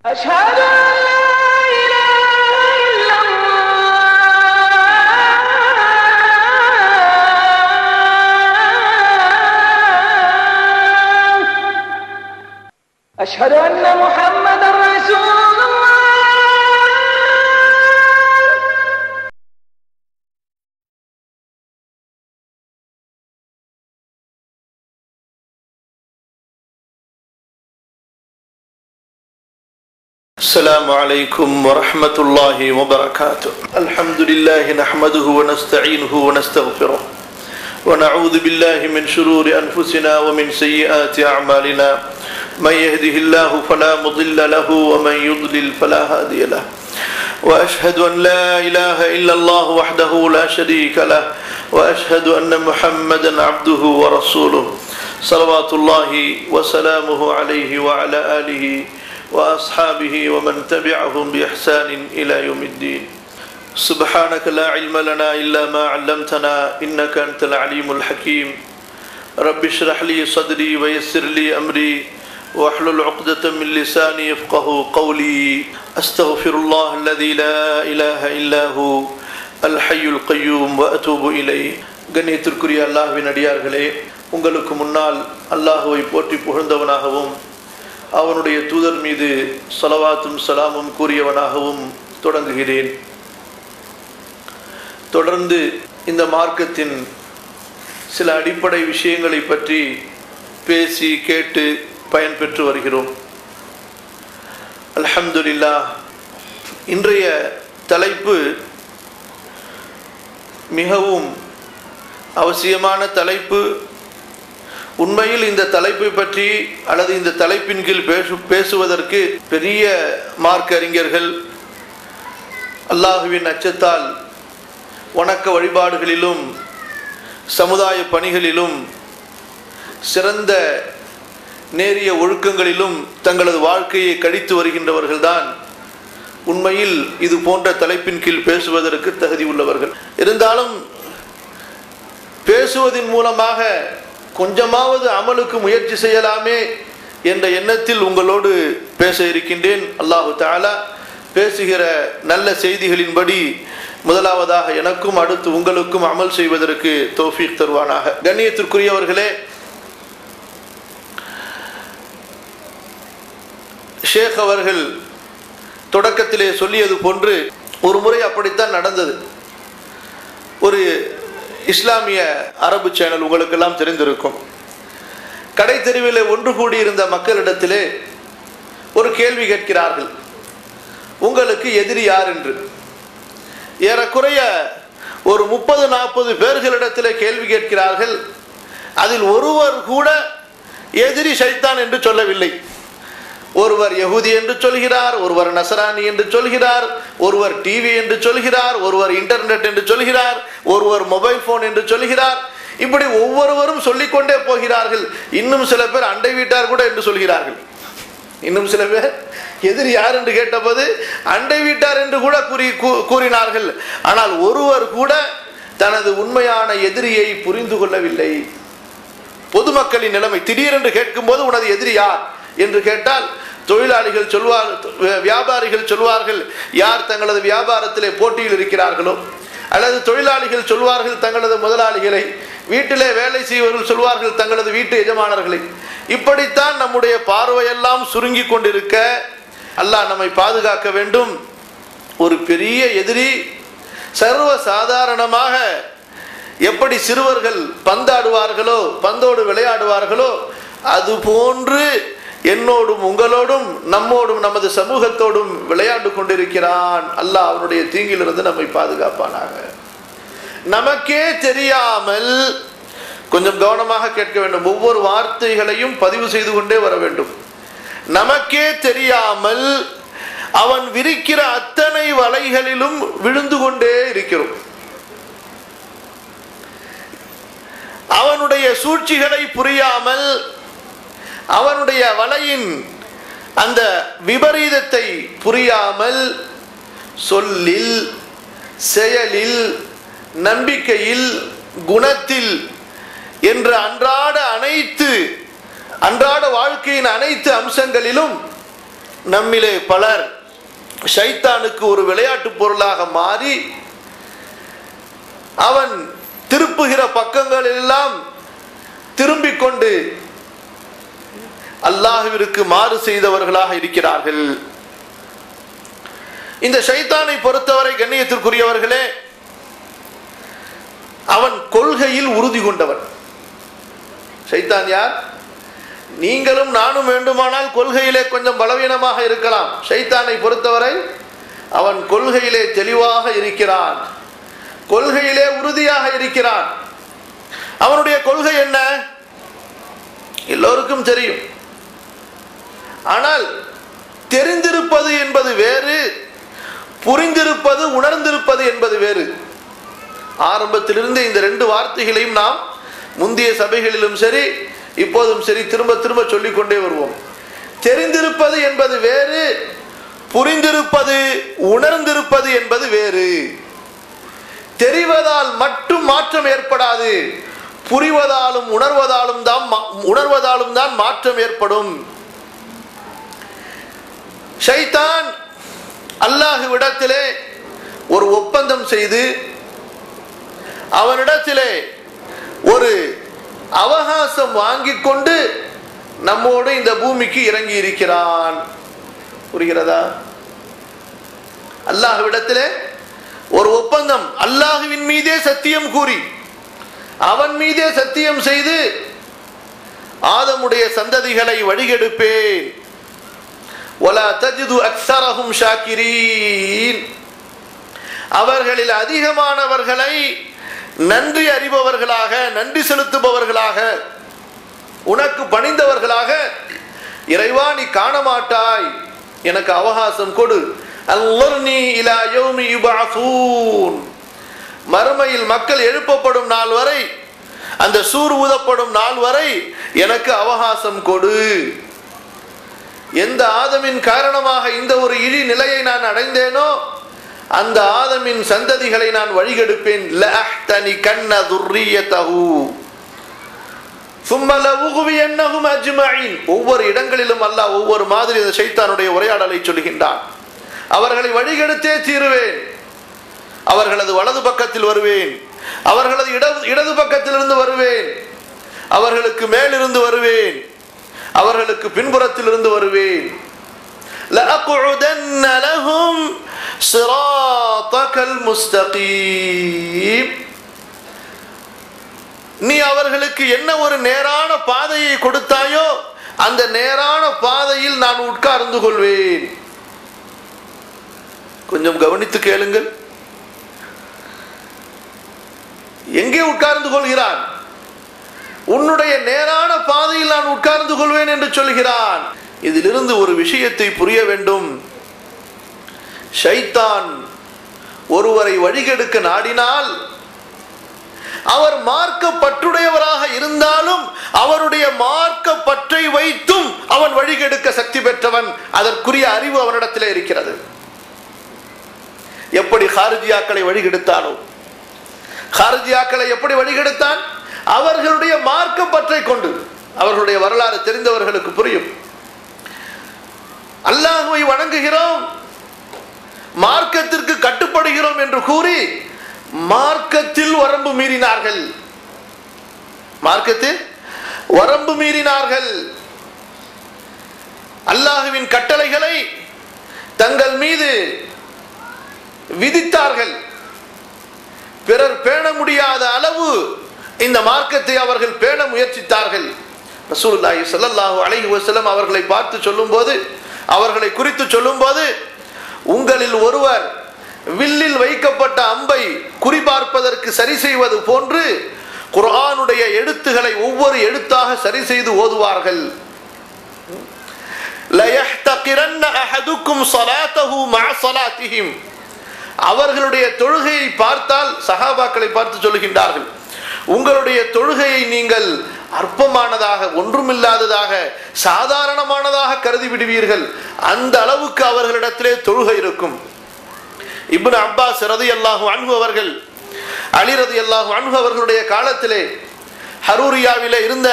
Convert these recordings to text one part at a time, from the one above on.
أشهد أن لا إله إلا الله أشهد أن محمدا رسول الله السلام عليكم ورحمة الله وبركاته. الحمد لله نحمده ونستعينه ونستغفره ونعوذ بالله من شرور أنفسنا ومن سيئات أعمالنا من يهده الله فلا مضل له ومن يضلل فلا هادي له وأشهد أن لا إله إلا الله وحده لا شريك له وأشهد أن محمدا عبده ورسوله صلوات الله وسلامه عليه وعلى آله وأصحابه ومن تبعهم بإحسان إلى يوم الدين. سبحانك لا علم لنا إلا ما علمتنا إنك أنت العليم الحكيم. رب اشرح لي صدري ويسر لي أمري واحلل عقدة من لساني يفقه قولي. أستغفر الله الذي لا إله إلا هو الحي القيوم وأتوب إليه. கண்ணியத்திற்குரிய அல்லாஹ்வின் அடியார்களே, உங்களுக்கு முன்னால் அல்லாஹ்வை போற்றி புகழ்ந்தவனாகவும் அவனுடைய தூதர் மீது ஸலவாத்தும் ஸலாமும் கூறியவனாகவும் தொடங்குகிறேன். தொடர்ந்து இந்த மார்க்கத்தின் சில அடிப்படை விஷயங்களை பற்றி பேசி கேட்டு பயன்பெற்று வருகிறோம். அல்ஹம்துலில்லாஹ். இன்றைய தலைப்பு மிகவும் அவசியமான தலைப்பு. உண்மையில் இந்த தலைப்பை பற்றி அல்லது இந்த தலைப்பின் கீழ் பேசுவதற்கு பெரிய மார்க்க அறிஞர்கள் அல்லாஹுவின் அச்சத்தால் வணக்க வழிபாடுகளிலும் சமுதாய பணிகளிலும் சிறந்த நேரிய ஒழுக்கங்களிலும் தங்களது வாழ்க்கையை கழித்து வருகின்றவர்கள்தான் உண்மையில் இது போன்ற தலைப்பின் கீழ் பேசுவதற்கு தகுதி உள்ளவர்கள். இருந்தாலும் பேசுவதன் மூலமாக கொஞ்சமாவது அமலுக்கு முயற்சி செய்யலாமே என்ற எண்ணத்தில் உங்களோடு பேச இருக்கின்றேன். அல்லாஹு தஆலா பேசுகிற நல்ல செய்திகளின்படி முதலாவதாக எனக்கும் அடுத்து உங்களுக்கும் அமல் செய்வதற்கு தௌஃபீக் தருவானாக. கண்ணியத்திற்குரியவர்களே, ஷேக் அவர்கள் தொடக்கத்திலே சொல்லியது போன்று ஒரு முறை அப்படித்தான் நடந்தது. ஒரு இஸ்லாமிய அரபு சேனல் உங்களுக்கெல்லாம் தெரிந்திருக்கும். கடை தெருவிலே ஒன்று கூடியிருந்த மக்களிடத்திலே ஒரு கேள்வி கேட்கிறார்கள், உங்களுக்கு எதிரி யார் என்று. ஏறக்குறைய ஒரு 30-40 பேர்களிடத்திலே கேள்வி கேட்கிறார்கள். அதில் ஒருவர் கூட எதிரி ஷைத்தான் என்று சொல்லவில்லை. ஒருவர் யஹூதி என்று சொல்கிறார், ஒருவர் நசரானி என்று சொல்கிறார், ஒருவர் டிவி என்று சொல்கிறார், ஒருவர் இன்டர்நெட் என்று சொல்கிறார், ஒருவர் மொபைல் போன் என்று சொல்கிறார். இப்படி ஒவ்வொருவரும் சொல்லிக்கொண்டே போகிறார்கள். இன்னும் சில பேர் அண்டை வீட்டார் கூட என்று சொல்கிறார்கள். இன்னும் சில பேர் எதிரி யார் என்று கேட்டபோது அண்டை வீட்டார் என்று கூட கூறினார்கள். ஆனால் ஒருவர் கூட தனது உண்மையான எதிரியை புரிந்து கொள்ளவில்லை. பொதுமக்களின் நிலைமை திடீரென்று கேட்கும் போது உனது எதிரி யார் என்று கேட்டால் தொழிலாளிகள் வியாபாரிகள் சொல்வார்கள் யார் தங்களது வியாபாரத்திலே போட்டியில் இருக்கிறார்களோ, அல்லது தொழிலாளிகள் சொல்வார்கள் தங்களது முதலாளிகளை, வீட்டிலே வேலை செய்வர்கள் சொல்வார்கள் தங்களது வீட்டு எஜமானர்களை. இப்படித்தான் நம்முடைய பார்வையெல்லாம் சுருங்கி கொண்டிருக்க அல்லாஹ் நம்மை பாதுகாக்க வேண்டும். ஒரு பெரிய எதிரி சர்வ சாதாரணமாக எப்படி சிறுவர்கள் பந்தாடுவார்களோ, பந்தோடு விளையாடுவார்களோ, அது போன்று என்னோடும் உங்களோடும் நம்மோடும் நமது சமூகத்தோடும் விளையாண்டு கொண்டிருக்கிறான். அல்லாஹ் அவனுடைய தீங்கிலிருந்து நம்மை பாதுகாப்பானாக. நமக்கே தெரியாமல் கொஞ்சம் கவனமாக கேட்க வேண்டும். ஒவ்வொரு வார்த்தைகளையும் பதிவு செய்து கொண்டே வர வேண்டும். நமக்கே தெரியாமல் அவன் விரிக்கிற அத்தனை வலைகளிலும் விழுந்து கொண்டே இருக்கிறோம். அவனுடைய சூழ்ச்சிகளை புரியாமல் அவனுடைய வலையின் அந்த விபரீதத்தை புரியாமல் சொல்லில், செயலில், நம்பிக்கையில், குணத்தில் என்ற அன்றாட வாழ்க்கையின் அனைத்து அம்சங்களிலும் நம்மிலே பலர் ஷைத்தானுக்கு ஒரு விளையாட்டு பொருளாக மாறி அவன் திருப்புகிற பக்கங்கள் எல்லாம் திரும்பிக் கொண்டு அல்லாஹ்விற்கு மாறு செய்தவர்களாக இருக்கிறார்கள். இந்த ஷைத்தானை பொறுத்தவரை கண்ணியத்திற்குரியவர்களே, அவன் கொள்கையில் உறுதி கொண்டவன். ஷைத்தான் யார்? நீங்களும் நானும் வேண்டுமானால் கொள்கையிலே கொஞ்சம் பலவீனமாக இருக்கலாம். ஷைத்தானை பொறுத்தவரை அவன் கொள்கையிலே தெளிவாக இருக்கிறான், கொள்கையிலே உறுதியாக இருக்கிறான். அவனுடைய கொள்கை என்ன எல்லோருக்கும் தெரியும். ஆனால் தெரிந்திருப்பது என்பது வேறு, புரிந்திருப்பது உணர்ந்திருப்பது என்பது வேறு. ஆரம்பத்திலிருந்து இந்த ரெண்டு வார்த்தைகளையும் நாம் முந்தைய சபைகளிலும் சரி இப்போதும் சரி திரும்ப திரும்ப சொல்லிக்கொண்டே வருவோம். தெரிந்திருப்பது என்பது வேறு, புரிந்திருப்பது உணர்ந்திருப்பது என்பது வேறு. தெரிவதால் மட்டும் மாற்றம் ஏற்படாது, புரிவதாலும் உணர்வதாலும் தான் மாற்றம் ஏற்படும். ஷைத்தான் அல்லாஹ்விடத்திலே ஒரு ஒப்பந்தம் செய்து அவனிடத்திலே ஒரு அவகாசம் வாங்கிக் கொண்டு நம்மோடு இந்த பூமிக்கு இறங்கி இருக்கிறான். புரிகிறதா? அல்லாஹ்விடத்திலே ஒரு ஒப்பந்தம், அல்லாஹ்வின் மீதே சத்தியம் கூறி அவன் மீதே சத்தியம் செய்து ஆதமுடைய சந்ததிகளை வழிகெடுப்பேன். வலா தஜிது அக்ஸரஹும் ஷாக்கிரீன், அவர்களில் அதிகமானவர்களை நன்றி அறிபவர்களாக, நன்றி செலுத்துபவர்களாக, உனக்கு பணிந்தவர்களாக இறைவா நீ காண மாட்டாய், எனக்கு அவகாசம் கொடு. அல்லர்னி இலா யௌமி யுபஅஸூன், மறுமையில் மக்கள் எழுப்பப்படும் நாள் வரை, அந்த சூர் ஊதப்படும் நாள் வரை எனக்கு அவகாசம் கொடு. எந்த ஆதமின் காரணமாக இந்த ஒரு இழி நிலையை நான் அடைந்தேனோ அந்த ஆதமின் சந்ததிகளை நான் வழிகெடுப்பேன். லஅஹ்தனி கன்ன துர்ரியதஹு சும்ம லஉகுவியன்னஹும் அஜ்மஈன். ஒவ்வொரு இடங்களிலும் அல்லாஹ் ஒவ்வொரு மாதிரி இந்த ஷைத்தானுடைய உரையாடலை சொல்கின்றான். அவர்களை வழிகெடுத்தே தீருவேன், அவர்களது வலது பக்கத்தில் வருவேன், அவர்களது இடது பக்கத்திலிருந்து வருவேன், அவர்களுக்கு மேலிருந்து வருவேன், அவர்களுக்கு பின்புறத்திலிருந்து வருவேன். لأقعدن لهم صراطك المستقيم, நீ அவர்களுக்கு என்ன ஒரு நேரான பாதையை கொடுத்தாயோ அந்த நேரான பாதையில் நான் உட்கார்ந்து கொள்வேன். கொஞ்சம் கவனித்து கேளுங்கள். எங்கே உட்கார்ந்து கொள்கிறான்? உன்னுடைய நேரான பாதையில் நான் உட்கார்ந்து கொள்வேன் என்று சொல்கிறான். இதிலிருந்து ஒரு விஷயத்தை புரிய வேண்டும். ஷைத்தான் ஒருவரை வழிகெடுக்க நாடினால் அவர் மார்க்க பற்றுடையவராக இருந்தாலும் அவருடைய மார்க்க பற்றை வைத்தும் அவன் வழிகெடுக்க சக்தி பெற்றவன். அதற்குரிய அறிவு அவனிடத்திலே இருக்கிறது. எப்படி ஹாரிஜியாக்களை வழிகெடுத்தானோ, ஹாரிஜியாக்களை எப்படி வழிகெடுத்தான்? அவர்களுடைய மார்க்க பற்றை கொண்டு. அவர்களுடைய வரலாறு தெரிந்தவர்களுக்கு புரியும். அல்லாஹ்வை வணங்குகிறோம், மார்க்கத்திற்கு கட்டுப்படுகிறோம் என்று கூறி மார்க்கத்தில் வரம்பு மீறினார்கள். மார்க்கத்தில் வரம்பு மீறினார்கள். அல்லாஹ்வின் கட்டளைகளை தங்கள் மீது விதித்தார்கள். பிறர் பேண முடியாத அளவு இந்த மார்க்கத்தை அவர்கள் பேண முயற்சித்தார்கள். ரசூலுல்லாஹி ஸல்லல்லாஹு அலைஹி வஸல்லம் அவர்களை பார்த்து சொல்லும்போது, அவர்களை குறித்து சொல்லும்போது, உங்களில் ஒருவர் வில்லில் வைக்கப்பட்ட அம்பை குறிபார்ப்பதற்கு சரி செய்வது போன்று குர்ஆனுடைய எழுத்துக்களை ஒவ்வொரு எழுத்தாக சரி செய்து ஓதுவார்கள். லயஹ்தகிரன்ன அஹதுக்கும் ஸலாத்தஹு மஅ ஸலாத்திஹிம், அவர்களுடைய தொழுகையை பார்த்தால் சஹாபாக்களை பார்த்து சொல்கின்றார்கள், உங்களுடைய தொழுகையை நீங்கள் அற்பமானதாக, ஒன்றுமில்லாததாக, சாதாரணமானதாக கருதி விடுவீர்கள். அந்த அளவுக்கு அவர்களிடத்திலே தொழுகை இருக்கும். இப்னு அப்பாஸ் ரலியல்லாஹு அன்ஹு அவர்கள், அலி ரலியல்லாஹு அன்ஹு அவர்களுடைய காலத்திலே ஹரூரியாவிலே இருந்த,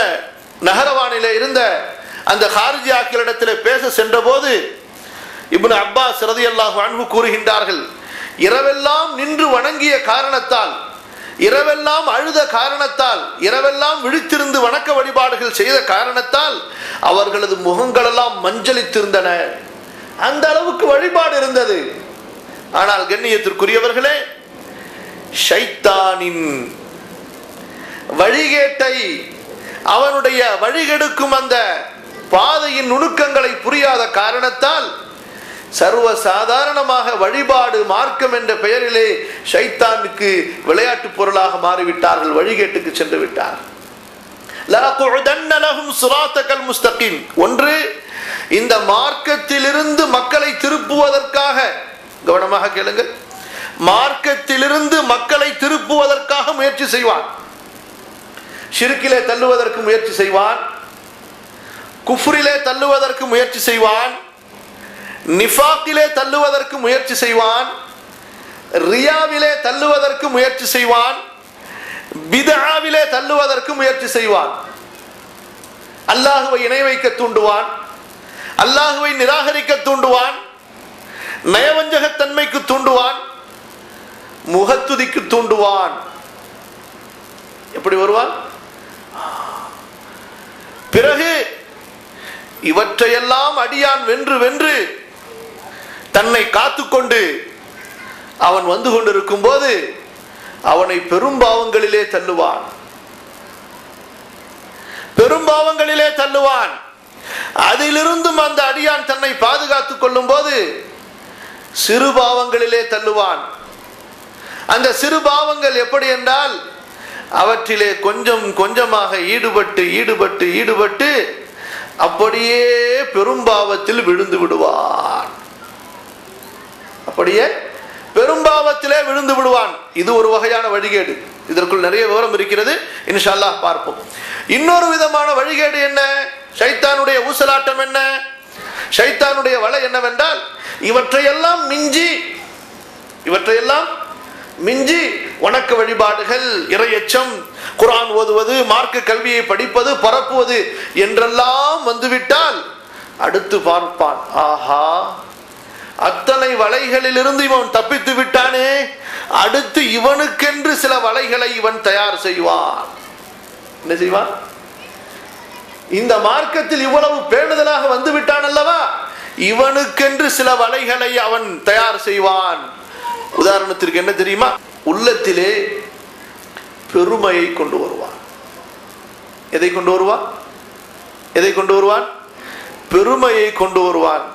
நஹரவானிலே இருந்த அந்த ஹாரிஜியாக்களிடத்திலே பேச சென்ற போது இப்னு அப்பாஸ் ரலியல்லாஹு அன்ஹு கூறுகின்றார்கள், இரவெல்லாம் நின்று வணங்கிய காரணத்தால், இரவெல்லாம் அழுத காரணத்தால், இரவெல்லாம் விழித்திருந்து வணக்க வழிபாடுகள் செய்த காரணத்தால் அவர்களது முகங்களெல்லாம் மஞ்சளித்திருந்தன. அந்த அளவுக்கு வழிபாடு இருந்தது. ஆனால் கண்ணியத்திற்குரியவர்களே, ஷைத்தானின் வழிகேட்டை, அவனுடைய வழிகெடுக்கும் அந்த பாதையின் நுணுக்கங்களை புரியாத காரணத்தால் சர்வ சாதாரணமாக வழிபாடு மார்க்கம் என்ற பெயரிலே ஷைத்தானுக்கு விளையாட்டு பொருளாக மாறிவிட்டார்கள், வழிகேட்டுக்கு சென்று விட்டார்கள். ஒன்று, இந்த மார்க்கத்திலிருந்து மக்களை திருப்புவதற்காக, கவனமாக கேளுங்கள், மார்க்கத்திலிருந்து மக்களை திருப்புவதற்காக முயற்சி செய்வான். ஷிர்கிலே தள்ளுவதற்கு முயற்சி செய்வான், குஃப்ரிலே தள்ளுவதற்கு முயற்சி செய்வான், நிஃபாக்கிலே தள்ளுவதற்கு முயற்சி செய்வான், ரியாவிலே தள்ளுவதற்கு முயற்சி செய்வான், பித்ஆவிலே தள்ளுவதற்கு முயற்சி செய்வான். அல்லாஹுவை இணை வைக்க தூண்டுவான், அல்லாஹுவை நிராகரிக்க தூண்டுவான், நயவஞ்சகத்தன்மைக்கு தூண்டுவான், முகத்துதிக்கு தூண்டுவான். எப்படி வருவான்? பிறகு இவற்றையெல்லாம் அடியான் வென்று வென்று தன்னை காத்துக்கொண்டு அவன் வந்து கொண்டிருக்கும் போது அவனை பெரும்பாவங்களிலே தள்ளுவான், பெரும்பாவங்களிலே தள்ளுவான். அதிலிருந்தும் அந்த அடியான் தன்னை பாதுகாத்துக் கொள்ளும் போது சிறு பாவங்களிலே தள்ளுவான். அந்த சிறு பாவங்கள் எப்படி என்றால், அவற்றிலே கொஞ்சம் கொஞ்சமாக ஈடுபட்டு ஈடுபட்டு ஈடுபட்டு அப்படியே பெரும்பாவத்தில் விழுந்து விடுவான். அப்படியே பெரும்பாவத்திலே விழுந்து விடுவான். இது ஒரு வகையான வழிகேடு. இதற்குள் நிறைய விவரம் இருக்கிறது, இன்ஷா அல்லாஹ் பார்ப்போம். இன்னொரு விதமான வழிகேடு என்ன? ஷைத்தானுடைய ஊசலாட்டம் என்ன? ஷைத்தானுடைய வலை என்னவென்றால், இவற்றையெல்லாம் மிஞ்சி வணக்க வழிபாடுகள், இறையச்சம், குர்ஆன் ஓதுவது, மார்க்க கல்வியை படிப்பது, பரப்புவது என்றெல்லாம் வந்துவிட்டால் அடுத்து பார்ப்பான், ஆஹா, அத்தனை வலைகளிலிருந்து இவன் தப்பித்து விட்டானே, அடுத்து இவனுக்கென்று சில வலைகளை இவன் தயார் செய்வான். என்ன செய்வான்? இந்த மார்க்கத்தில் இவ்வளவு பேணுதலாக வந்து விட்டான் அல்லவா, இவனுக்கென்று சில வலைகளை அவன் தயார் செய்வான். உதாரணத்திற்கு என்ன தெரியுமா? உள்ளத்திலே பெருமையை கொண்டு வருவான். எதை கொண்டு வருவான்? எதை கொண்டு வருவான்? பெருமையை கொண்டு வருவான்.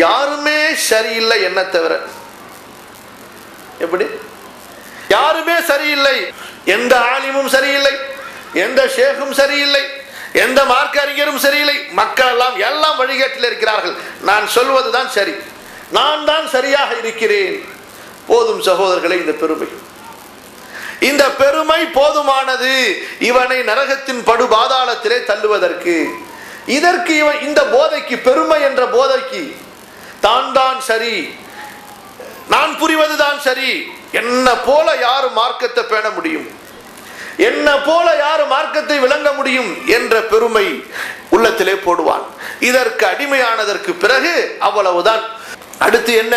யாருமே சரியில்லை என்ன தவிர. எப்படி? யாருமே சரியில்லை, எந்த ஆலிமும் சரியில்லை, எந்த ஷேகும் சரியில்லை, எந்த மார்க்க அறிஞரும் சரியில்லை, மக்கள் எல்லாம் வழிகேட்டில் இருக்கிறார்கள், நான் சொல்வதுதான் சரி, நான் தான் சரியாக இருக்கிறேன். போதும் சகோதரர்களை, இந்த பெருமை போதுமானது இவனை நரகத்தின் படு பாதாளத்திலே தள்ளுவதற்கு. இதற்கு இவன் இந்த போதைக்கு, பெருமை என்ற போதைக்கு, தான் சரி, நான் புரிவதுதான் சரி, என்ன போல யாரு மார்க்கத்தை பேண முடியும், என்ன போல யாரு மார்க்கத்தை விளங்க முடியும் என்ற பெருமை உள்ளத்திலே போடுவான். இதற்கு அடிமையானதற்கு பிறகு அவ்வளவுதான். அடுத்து என்ன?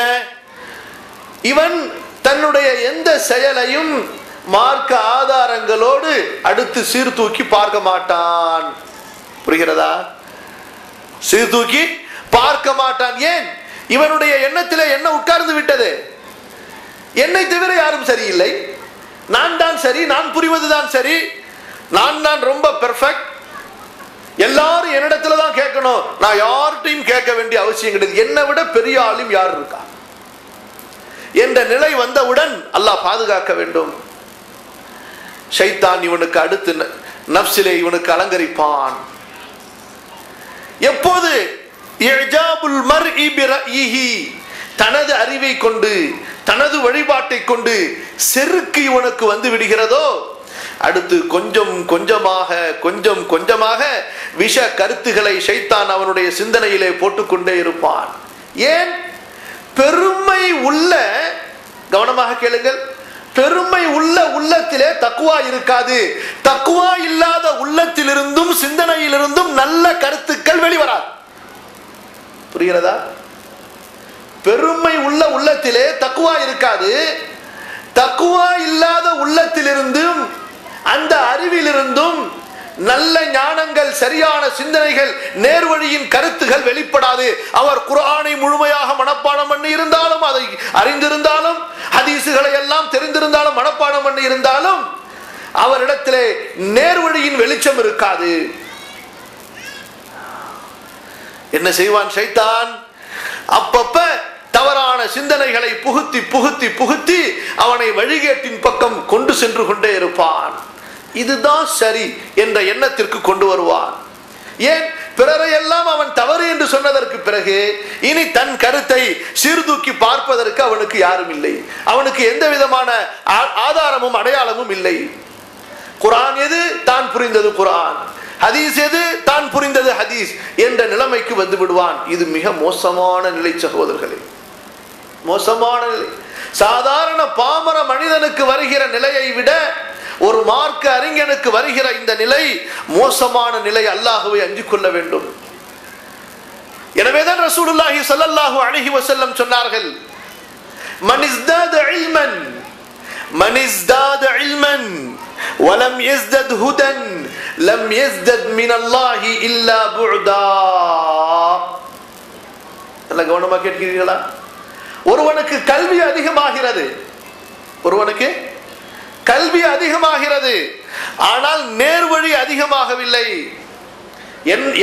இவன் தன்னுடைய எந்த செயலையும் மார்க்க ஆதாரங்களோடு அடுத்து சீர்தூக்கி பார்க்க மாட்டான். புரிகிறதா? சீர்தூக்கி பார்க்க மாட்டான். ஏன்? இவனுடைய எண்ணத்திலே என்ன உட்கார்ந்து விட்டது? என்னை தவிர யாரும் சரியில்லை, நான் தான் சரி, நான் புரிவதுதான் சரி, நான் தான் ரொம்ப பெர்ஃபெக்ட், எல்லாரும் என்னிடத்துல தான் கேட்கணும், நான் யார்கிட்டையும் கேட்க வேண்டிய அவசியம் கிடையாது, என்னை விட பெரிய ஆளும் யார் இருக்கா என்ற நிலை வந்தவுடன் அல்லாஹ் பாதுகாக்க வேண்டும். ஷைத்தான் இவனுக்கு அடுத்து நஃப்ஸிலே இவனுக்கு அலங்கரிப்பான். எப்போது இஜாபுல் மர்இ பிரஇஹி, தனது அறிவை கொண்டு, தனது வழிபாட்டை கொண்டு செருக்கு இவனுக்கு வந்து விடுகிறதோ, அடுத்து கொஞ்சம் கொஞ்சமாக விஷ கருத்துக்களை ஷைத்தான் அவனுடைய சிந்தனையிலே போட்டுக்கொண்டே இருப்பான். ஏன்? பெருமை உள்ள, கவனமாக கேளுங்கள், பெருமை உள்ள உள்ளத்திலே தக்வா இருக்காது. தக்வா இல்லாத உள்ளத்திலிருந்தும் சிந்தனையிலிருந்தும் நல்ல கருத்துக்கள் வெளிவராது. புரிகிறதா? உள்ள உள்ளத்திலே தக்குவா இருக்காது. தக்குவா இல்லாத உள்ளத்திலிருந்தும் அந்த அறிவிலிருந்தும் நல்ல ஞானங்கள், சரியான சிந்தனைகள், நேர்வழியின் கருத்துகள் வெளிப்படாது. அவர் குர்ஆனை முழுமையாக மனப்பாடம் பண்ணி இருந்தாலும், அதை அறிந்திருந்தாலும், ஹதீசுகளை எல்லாம் தெரிந்திருந்தாலும், மனப்பாடம் பண்ணி இருந்தாலும் அவரிடத்திலே நேர்வழியின் வெளிச்சம் இருக்காது. என்ன செய்வான் ஷைத்தான்? அப்பப்ப தவறான சிந்தனைகளை புகுத்தி புகுத்தி புகுத்தி அவனை வழிகேட்டின் பக்கம் கொண்டு சென்று கொண்டே இருப்பான். இதுதான் சரி என்ற எண்ணத்திற்கு கொண்டு வருவான். ஏன்? பிறரை எல்லாம் அவன் தவறு என்று சொன்னதற்கு பிறகு இனி தன் கருத்தை சீர்தூக்கி பார்ப்பதற்கு அவனுக்கு யாரும் இல்லை. அவனுக்கு எந்த விதமான ஆதாரமும் அடையாளமும் இல்லை. குர்ஆன் எது? தான் புரிந்தது குர்ஆன். ஹதீஸ் எது? தான் புரிந்தது ஹதீஸ் என்ற நிலைமைக்கு வந்து விடுவான். இது மிக மோசமான நிலை சகோதரர்களே, மோசமான நிலை. சாதாரண பாமர மனிதனுக்கு வருகிற நிலையை விட ஒரு மார்க்க அறிஞனுக்கு வருகிற இந்த நிலை மோசமான நிலை. அல்லாஹ்வை அஞ்சிக் கொள்ள வேண்டும். எனவேதான் ரசூலுல்லாஹி ஸல்லல்லாஹு அலைஹி வஸல்லம் சொன்னார்கள், மன் இஸ்தாத இல்மன் மன் இஸ்தாத இல்மன் வலம் யஸ்தத் ஹுதன் லம் யஸ்தத் மினல்லாஹி இல்லா புஅதா. நல்ல கவனமா கேட்கிறீர்களா? ஒருவனுக்கு கல்வி அதிகமாகிறது, ஒருவனுக்கு கல்வி அதிகமாகிறது, ஆனால் நேர்வழி அதிகமாகவில்லை.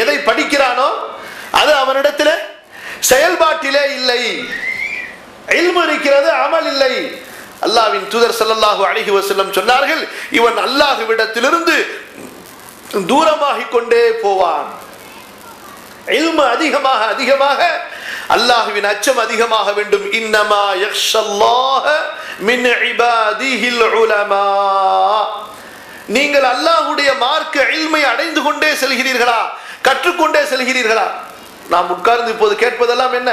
எதை படிக்கிறானோ அது அவனிடத்தில் செயல்பாட்டிலே இல்லை. இல்மு இருக்கிறது, அமல் இல்லை. அல்லாஹ்வின் தூதர் ஸல்லல்லாஹு அலைஹி வஸல்லம் சொன்னார்கள், இவன் அல்லாஹ்விடத்திலிருந்து தூரமாகிக் கொண்டே போவான். இல்மு அதிகமாக அதிகமாக அல்லாஹ்வின் அச்சம் அதிகமாக வேண்டும். இன்னமா யக்ஷல்லாஹ மின் இபாதிஹில் உலமா. நீங்கள் அல்லாஹ்வுடைய மார்க்க இல்மை அடைந்து கொண்டே செல்கிறீர்களா? கற்றுக்கொண்டே செல்கிறீர்களா? நாம் உட்கார்ந்து இப்போது கேட்பதெல்லாம் என்ன?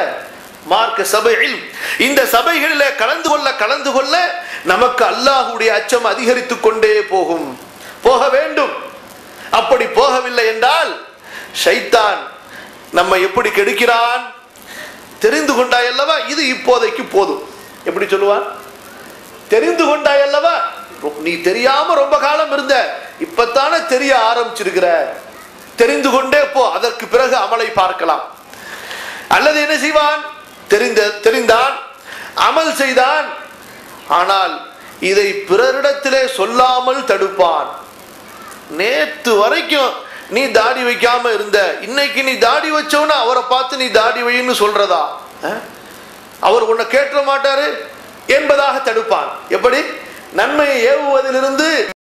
மார்க்க சபை இல்ம். இந்த சபைகளிலே கலந்து கொள்ள நமக்கு அல்லாஹ்வுடைய அச்சம் அதிகரித்துக் கொண்டே போகும், போக வேண்டும். அப்படி போகவில்லை என்றால் ஷைத்தான் நம்மை எப்படி கெடுக்கிறான்? தெரிந்து கொண்டாய் அல்லவா, இது இப்போதைக்கு போதும். எப்படி சொல்லுவான்? தெரிந்து கொண்டாய் அல்லவா, நீ தெரியாம ரொம்ப காலம் இருந்த, இப்பத்தானே தெரிய ஆரம்பிச்சிருக்கிற, தெரிந்து கொண்டே போ, அதற்கு பிறகு அமலை பார்க்கலாம். அல்லது என்ன செய்வான்? தெரிந்தான், அமல் செய்தான், ஆனால் இதை பிறரிடத்திலே சொல்லாமல் தடுப்பான். நேற்று வரைக்கும் நீ தாடி வைக்காம இருந்த, இன்னைக்கு நீ தாடி வச்சவன அவரை பார்த்து நீ தாடி வைன்னு சொல்றதா? அவர் உன்னை கேட்க மாட்டாரு என்பதாக தடுப்பான். எப்படி? நன்மையை ஏவுவதிலிருந்து